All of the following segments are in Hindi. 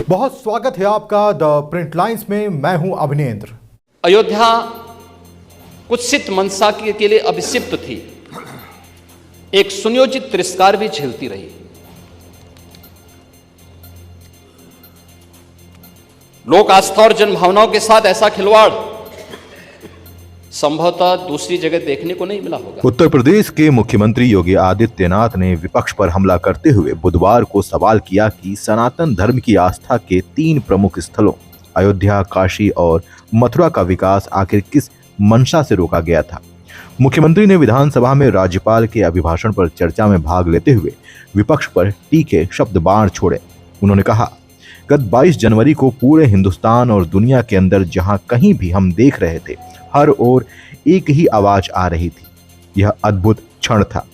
बहुत स्वागत है आपका द प्रिंट लाइन्स में। मैं हूं अभिनेंद्र। अयोध्या कुत्सित मनसा के लिए अभिषिक्त थी, एक सुनियोजित तिरस्कार भी झेलती रही। लोक आस्था और जनभावनाओं के साथ ऐसा खिलवाड़ संभवतः दूसरी जगह देखने को नहीं मिला होगा। उत्तर प्रदेश के मुख्यमंत्री योगी आदित्यनाथ ने विपक्ष पर हमला करते हुए बुधवार को सवाल किया कि सनातन धर्म की आस्था के 3 प्रमुख स्थलों अयोध्या, काशी और मथुरा का विकास आखिर किस मंशा से रोका गया था। मुख्यमंत्री ने विधानसभा में राज्यपाल के अभिभाषण पर चर्चा में भाग लेते हुए विपक्ष पर तीखे शब्द बाण छोड़े। उन्होंने कहा, गत 22 जनवरी को पूरे हिंदुस्तान और दुनिया के अंदर जहां कहीं भी हम देख रहे थे, हर ओर एक ही आवाज आ रही थी। यह अद्भुत क्षण था।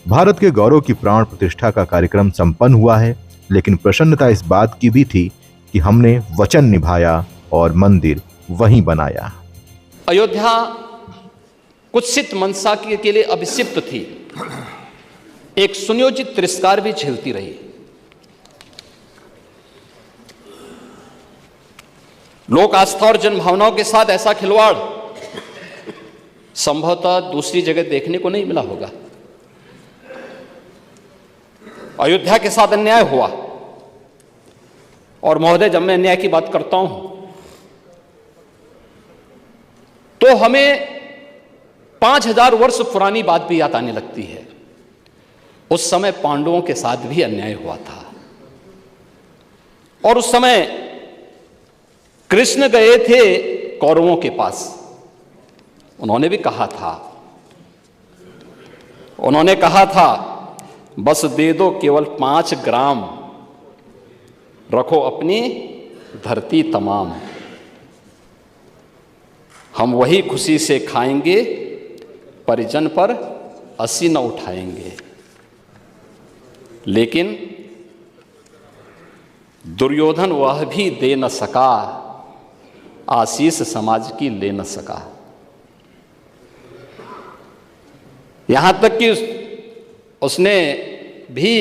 भारत के गौरव की प्राण प्रतिष्ठा का कार्यक्रम संपन्न हुआ है, लेकिन प्रसन्नता इस बात की भी थी कि हमने वचन निभाया और मंदिर वहीं बनाया। अयोध्या कुत्सित मनसा के लिए अभिषिक्त थी, एक सुनियोजित तिरस्कार भी झेलती रही। लोक आस्था और जनभावनाओं के साथ ऐसा खिलवाड़ संभवतः दूसरी जगह देखने को नहीं मिला होगा। अयोध्या के साथ अन्याय हुआ, और महोदय, जब मैं अन्याय की बात करता हूं तो हमें 5000 वर्ष पुरानी बात भी याद आने लगती है। उस समय पांडवों के साथ भी अन्याय हुआ था, और उस समय कृष्ण गए थे कौरवों के पास। उन्होंने भी कहा था, बस दे दो केवल 5 ग्राम, रखो अपनी धरती तमाम। हम वही खुशी से खाएंगे, परिजन पर असी न उठाएंगे। लेकिन दुर्योधन वह भी दे न सका, आशीष समाज की ले न सका। यहां तक कि उसने भी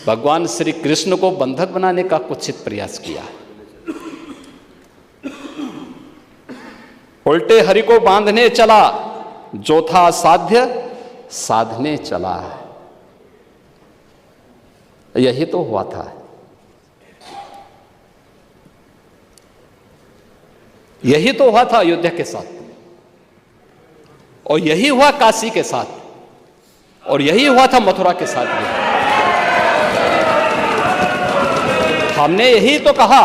भगवान श्री कृष्ण को बंधक बनाने का कुत्सित प्रयास किया। उल्टे हरि को बांधने चला, जो था असाध्य साधने चला। यही तो हुआ था। यही तो हुआ था अयोध्या के साथ, और यही हुआ काशी के साथ, और यही हुआ था मथुरा के साथ भी। हमने यही तो कहा।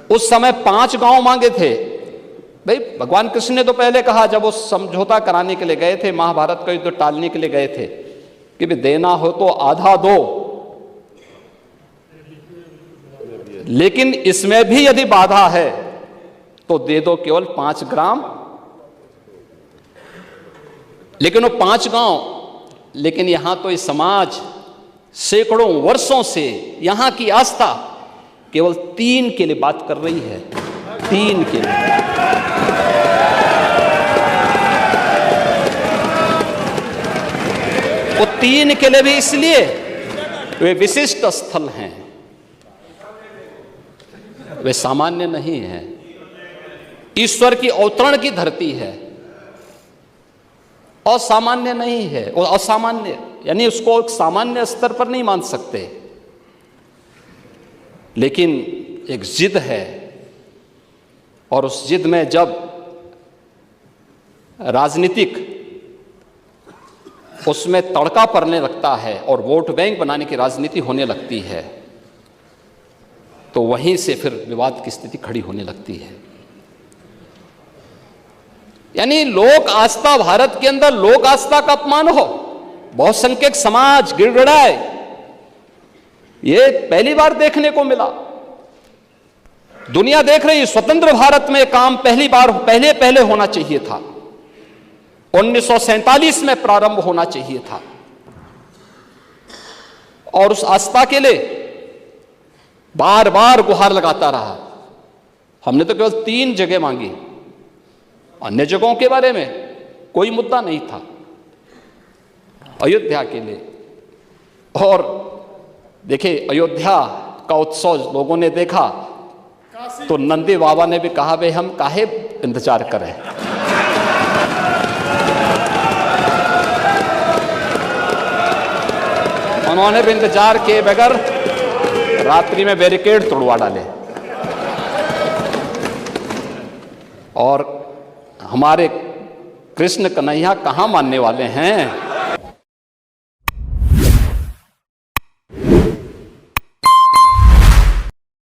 उस समय 5 गांव मांगे थे। भाई, भगवान कृष्ण ने तो पहले कहा, जब वो समझौता कराने के लिए गए थे, महाभारत का युद्ध टालने के लिए गए थे, कि भी देना हो तो आधा दो, लेकिन इसमें भी यदि बाधा है तो दे दो केवल 5 ग्राम। लेकिन वो 5 गांव, लेकिन यहां तो इस समाज सैकड़ों वर्षों से यहां की आस्था केवल 3 के लिए बात कर रही है। 3 के लिए। वो 3 के लिए भी इसलिए वे विशिष्ट स्थल हैं, वे सामान्य नहीं हैं। ईश्वर की अवतरण की धरती है, असामान्य नहीं है। वो असामान्य यानी उसको एक सामान्य स्तर पर नहीं मान सकते, लेकिन एक जिद है, और उस जिद में जब राजनीतिक उसमें तड़का पड़ने लगता है और वोट बैंक बनाने की राजनीति होने लगती है, तो वहीं से फिर विवाद की स्थिति खड़ी होने लगती है। यानी लोक आस्था, भारत के अंदर लोक आस्था का अपमान हो, बहुसंख्यक समाज गिड़गिड़ाए, ये पहली बार देखने को मिला। दुनिया देख रही, स्वतंत्र भारत में काम पहले होना चाहिए था। 1947 में प्रारंभ होना चाहिए था, और उस आस्था के लिए बार बार गुहार लगाता रहा। हमने तो केवल 3 जगह मांगी, अन्य जगहों के बारे में कोई मुद्दा नहीं था। अयोध्या के लिए और देखिए, अयोध्या का उत्सव लोगों ने देखा तो नंदी बाबा ने भी कहा, भाई हम काहे इंतजार करें। उन्होंने भी इंतजार किए बगैर रात्रि में बैरिकेड तोड़वा डाले। और हमारे कृष्ण कन्हैया कहाँ मानने वाले हैं।